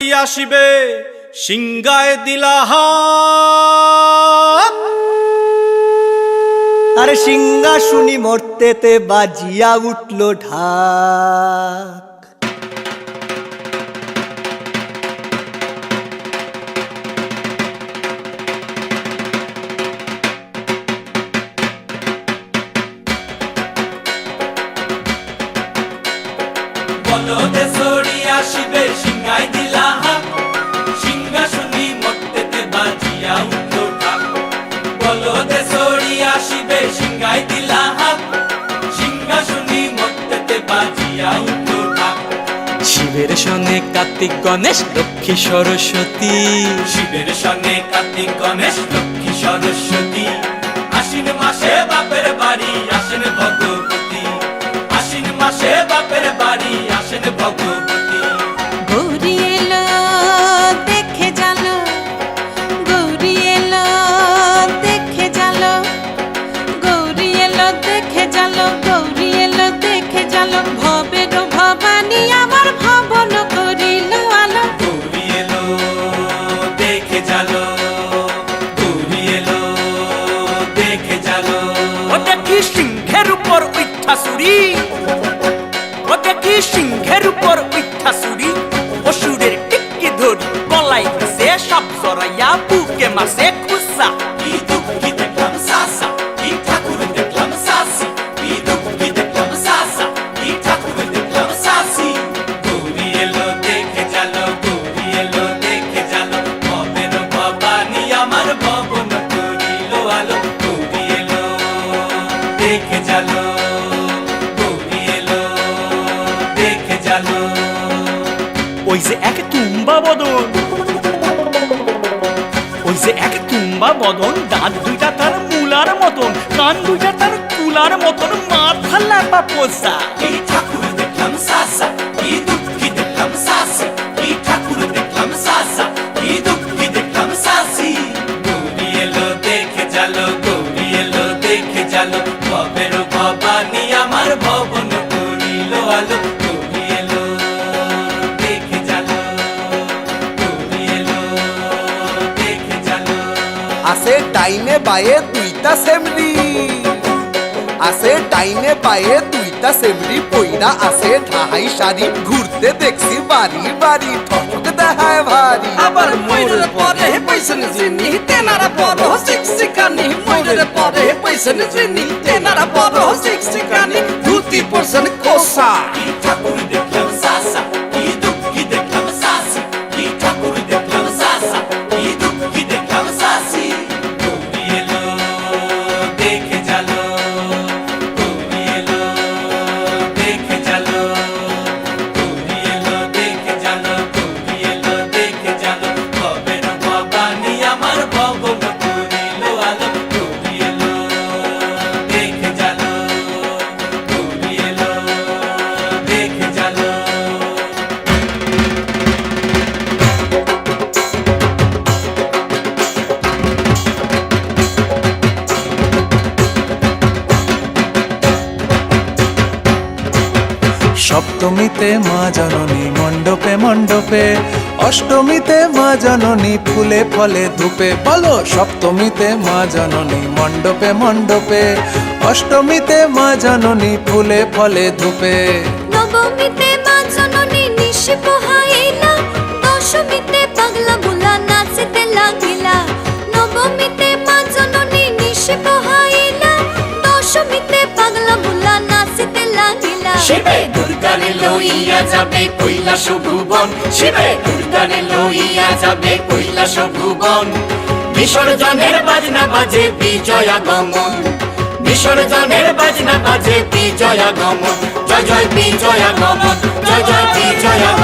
আসিবে সিংগায় দিলা হাত। আরে সিংহা শুনি মরতেতে বাজিয়া উঠল ঢাক। বলদে সরি আসিবে সিংগায় দিলা হাত। সিংহা শুনি মরতেতে বাজিয়া উঠল ঢাক। বলদে সরি আসিবে সিংগায় দিলা হাত। সিংহা শুনি মরতেতে বাজিয়া উঠল ঢাক। শিবের সঙ্গে কার্তিক গণেশ লক্ষ্মী সরস্বতী, শিবের সঙ্গে কার্তিক গণেশ লক্ষ্মী সরস্বতী। আশ্বিন মাসে বাপের বাড়ি আসেন ভগবতী। আশ্বিন মাসে বাপের বাড়ি আসেন ভগবতী। গৌরী এলো দেখে জালো, গৌরী এলো দেখে জালো, গৌরী এলো দেখে জালো, গৌরী এলো দেখে জালো। ভবের ভবানী আমার ভবন করিল আলো। গৌরী এলো দেখে জালো, গৌরী এলো দেখে জালো। ও দেখি সিংহের উপর উঠা চুরি, ও দেখি সিংহের উপর উঠা চুরি। অসুরের টিকি ধরি গলায় গেছে সব জড়াইয়া বুকে মাসে খুসা। কি দুঃখী দেখলাম সাসা, কি ঠাকুর দেখলাম সাসি। কি দুঃখী দেখলাম সাসা, কি ঠাকুর দেখলাম সাসি। গৌরী এলো দেখে জালো, গৌরী এলো দেখে জালো। ভবের ভবানী আমার ভবন করিল আলো। গৌরী এলো দেখে জালো, গৌরী এলো দেখে জালো। ওই যে এক তুম্বা বদন, ওই যে এক তুম্বা বদন, দাঁত দুইটা তার মূলার মতন, কান দুইটা তার কুলার মতন, মাথা লাপা পোষা। কি ঠাকুর দেখলাম সাসা, কি দুঃখী দেখলাম সাসি। কি ঠাকুর দেখলাম সাসা, কি দুঃখী দেখলাম সাসি। গৌরী এলো দেখে জালো, গৌরী এলো দেখে জালো। ভবের ভবানী আমার ভবন করিল আলো। গৌরী এলো দেখে জালো, গৌরী এলো দেখে জালো। আছে ডাইনে বায়ে দুইটা সেমরি, আছে ডাইনে বায়ে দুইটা সেমরি। পইরা আছে ঢাহাই শাড়ি, ঘুরতে দেখছি বাড়ি বাড়ি, ঠক দেখায় ভারী। আবার ময়ূরের পরে পয়সন জিনি তেনারা বড় শিক্ষিকানি, ময়ূরের পরে পয়সন জিনি তেনারা বড় শিক্ষিকানি। ধুতি পরছেন কোসা, কি ঠাকুর দেখলাম সাসা, কি দুঃখী দেখলাম সাসি। কি ঠাকুর দেখলাম সাসা, কি দুঃখী দেখলাম সাসি। গৌরী এলো দেখে জালো, গৌরী এলো দেখে জালো। গৌরী এলো দেখে জালো, গৌরী এলো দেখে জালো। ভবের ভবানী আমার ভবন করিল আলো। গৌরী এলো দেখে জালো, গৌরী এলো দেখে জালো। সপ্তমীতে মা জননী মণ্ডপে মণ্ডপে, অষ্টমীতে মা জননী ফুলে ফলে ধূপে। বলো সপ্তমীতে মা জননী মণ্ডপে মণ্ডপে, অষ্টমীতে মা জননী ফুলে ফলে ধূপে। নবমীতে মা জননী নিশি পোহাইলা, দশমীতে পাগলা বুলা নাচতে লাগিলা। নবমীতে মা জননী নিশি পোহাইলা, দশমীতে পাগলা বুলা নাচতে লাগিলা। শিবে দুর্গারে লইয়া যাবে কৈলাস ভুবন। শিবে দুর্গারে লইয়া যাবে কৈলাস ভুবন। বিসর্জনের বাজনা বাজে বিজয়াগমন। বিসর্জনের বাজনা বাজে বিজয়াগমন। জয় জয় বিজয়াগমন, জয় জয় বিজয়াগমন।